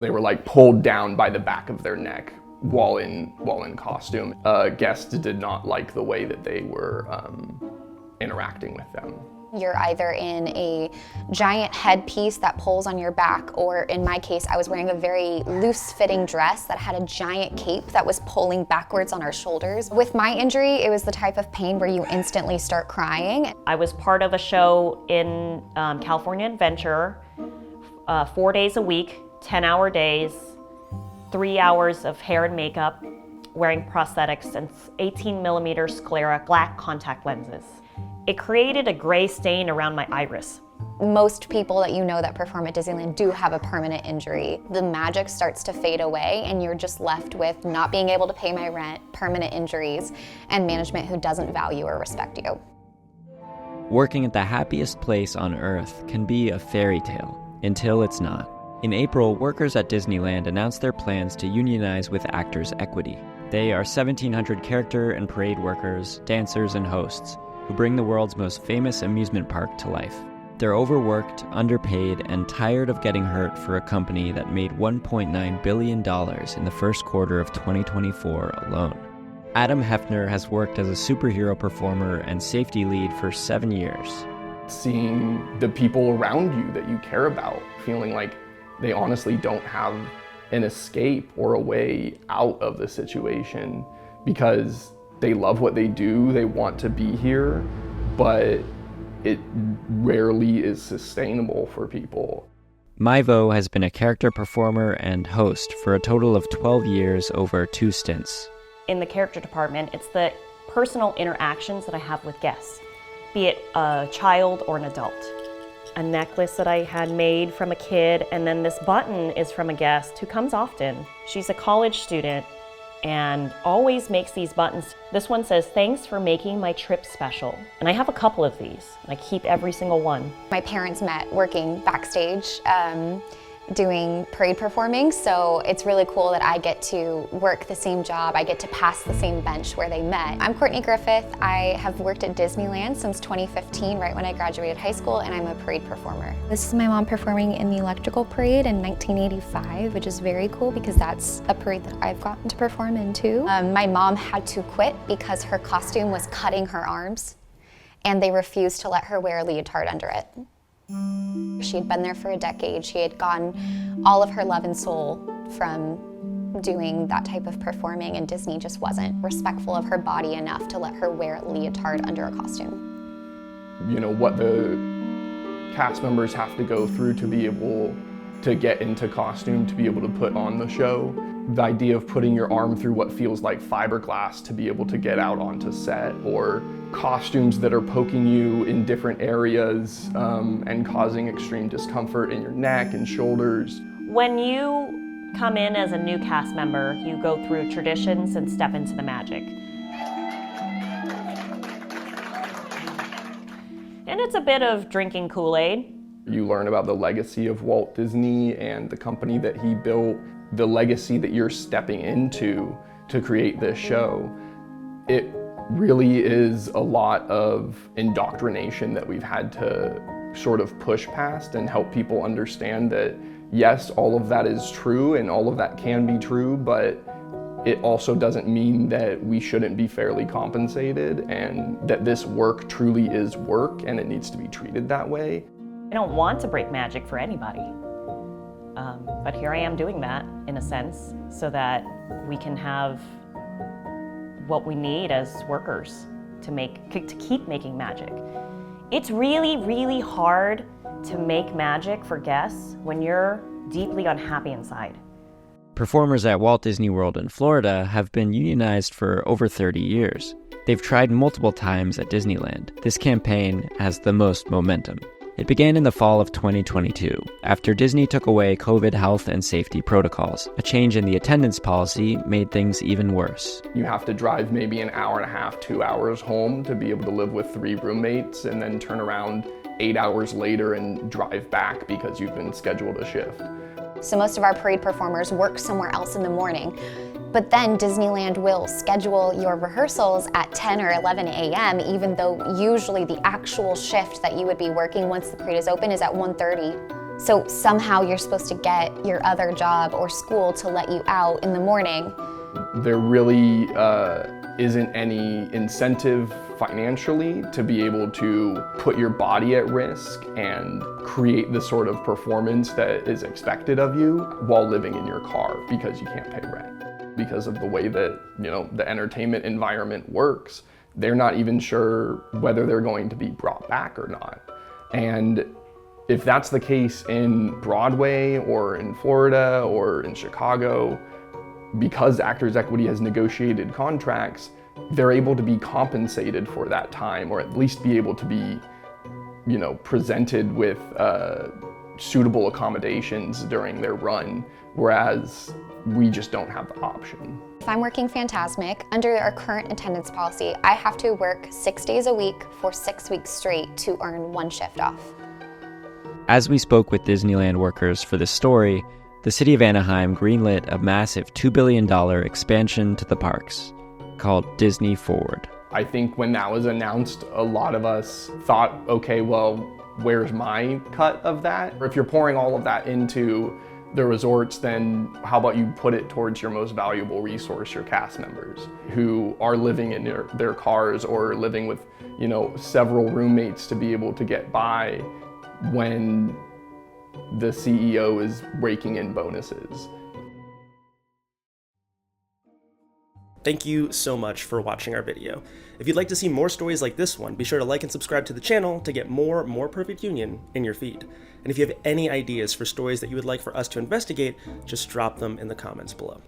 They were like pulled down by the back of their neck while in costume. Guests did not like the way that they were interacting with them. You're either in a giant headpiece that pulls on your back, or in my case, I was wearing a very loose-fitting dress that had a giant cape that was pulling backwards on our shoulders. With my injury, it was the type of pain where you instantly start crying. I was part of a show in California Adventure, 4 days a week, 10-hour days, 3 hours of hair and makeup, wearing prosthetics and 18mm sclera black contact lenses. It created a gray stain around my iris. Most people that you know that perform at Disneyland do have a permanent injury. The magic starts to fade away and you're just left with not being able to pay my rent, permanent injuries, and management who doesn't value or respect you. Working at the happiest place on Earth can be a fairy tale, until it's not. In April, workers at Disneyland announced their plans to unionize with Actors Equity. They are 1,700 character and parade workers, dancers, and hosts who bring the world's most famous amusement park to life. They're overworked, underpaid, and tired of getting hurt for a company that made $1.9 billion in the first quarter of 2024 alone. Adam Hefner has worked as a superhero performer and safety lead for 7 years. Seeing the people around you that you care about, feeling like they honestly don't have an escape or a way out of the situation because they love what they do, they want to be here, but it rarely is sustainable for people. Maivo has been a character performer and host for a total of 12 years over 2 stints. In the character department, it's the personal interactions that I have with guests, be it a child or an adult. A necklace that I had made from a kid, and then this button is from a guest who comes often. She's a college student and always makes these buttons. This one says, "Thanks for making my trip special." And I have a couple of these, and I keep every single one. My parents met working backstage, doing parade performing, so it's really cool that I get to work the same job. I get to pass the same bench where they met. I'm Courtney Griffith. I have worked at Disneyland since 2015, right when I graduated high school, and I'm a parade performer. This is my mom performing in the electrical parade in 1985, which is very cool because that's a parade that I've gotten to perform in too. My mom had to quit because her costume was cutting her arms, and they refused to let her wear a leotard under it. She had been there for a decade. She had gotten all of her love and soul from doing that type of performing, and Disney just wasn't respectful of her body enough to let her wear a leotard under a costume. You know, what the cast members have to go through to be able to get into costume, to be able to put on the show. The idea of putting your arm through what feels like fiberglass to be able to get out onto set, or costumes that are poking you in different areas and causing extreme discomfort in your neck and shoulders. When you come in as a new cast member, you go through traditions and step into the magic. And it's a bit of drinking Kool-Aid. You learn about the legacy of Walt Disney and the company that he built, the legacy that you're stepping into to create this show. It really is a lot of indoctrination that we've had to sort of push past and help people understand that, yes, all of that is true and all of that can be true, but it also doesn't mean that we shouldn't be fairly compensated, and that this work truly is work and it needs to be treated that way. I don't want to break magic for anybody, but here I am doing that in a sense so that we can have what we need as workers to keep making magic. It's really, really hard to make magic for guests when you're deeply unhappy inside. Performers at Walt Disney World in Florida have been unionized for over 30 years. They've tried multiple times at Disneyland. This campaign has the most momentum. It began in the fall of 2022, after Disney took away COVID health and safety protocols. A change in the attendance policy made things even worse. You have to drive maybe an hour and a half, 2 hours home to be able to live with 3 roommates, and then turn around 8 hours later and drive back because you've been scheduled a shift. So most of our parade performers work somewhere else in the morning. But then Disneyland will schedule your rehearsals at 10 or 11 a.m., even though usually the actual shift that you would be working once the parade is open is at 1:30. So somehow you're supposed to get your other job or school to let you out in the morning. There really isn't any incentive financially to be able to put your body at risk and create the sort of performance that is expected of you while living in your car because you can't pay rent. Because of the way that, the entertainment environment works, they're not even sure whether they're going to be brought back or not. And if that's the case in Broadway or in Florida or in Chicago, because Actors Equity has negotiated contracts, they're able to be compensated for that time, or at least be able to be, presented with suitable accommodations during their run, whereas we just don't have the option. If I'm working Fantasmic, under our current attendance policy, I have to work 6 days a week for 6 weeks straight to earn 1 shift off. As we spoke with Disneyland workers for this story, the city of Anaheim greenlit a massive $2 billion expansion to the parks called Disney Forward. I think when that was announced, a lot of us thought, okay, well, where's my cut of that? Or if you're pouring all of that into the resorts, then how about you put it towards your most valuable resource, your cast members, who are living in their cars or living with, several roommates to be able to get by when the CEO is raking in bonuses. Thank you so much for watching our video. If you'd like to see more stories like this one, be sure to like and subscribe to the channel to get more Perfect Union in your feed. And if you have any ideas for stories that you would like for us to investigate, just drop them in the comments below.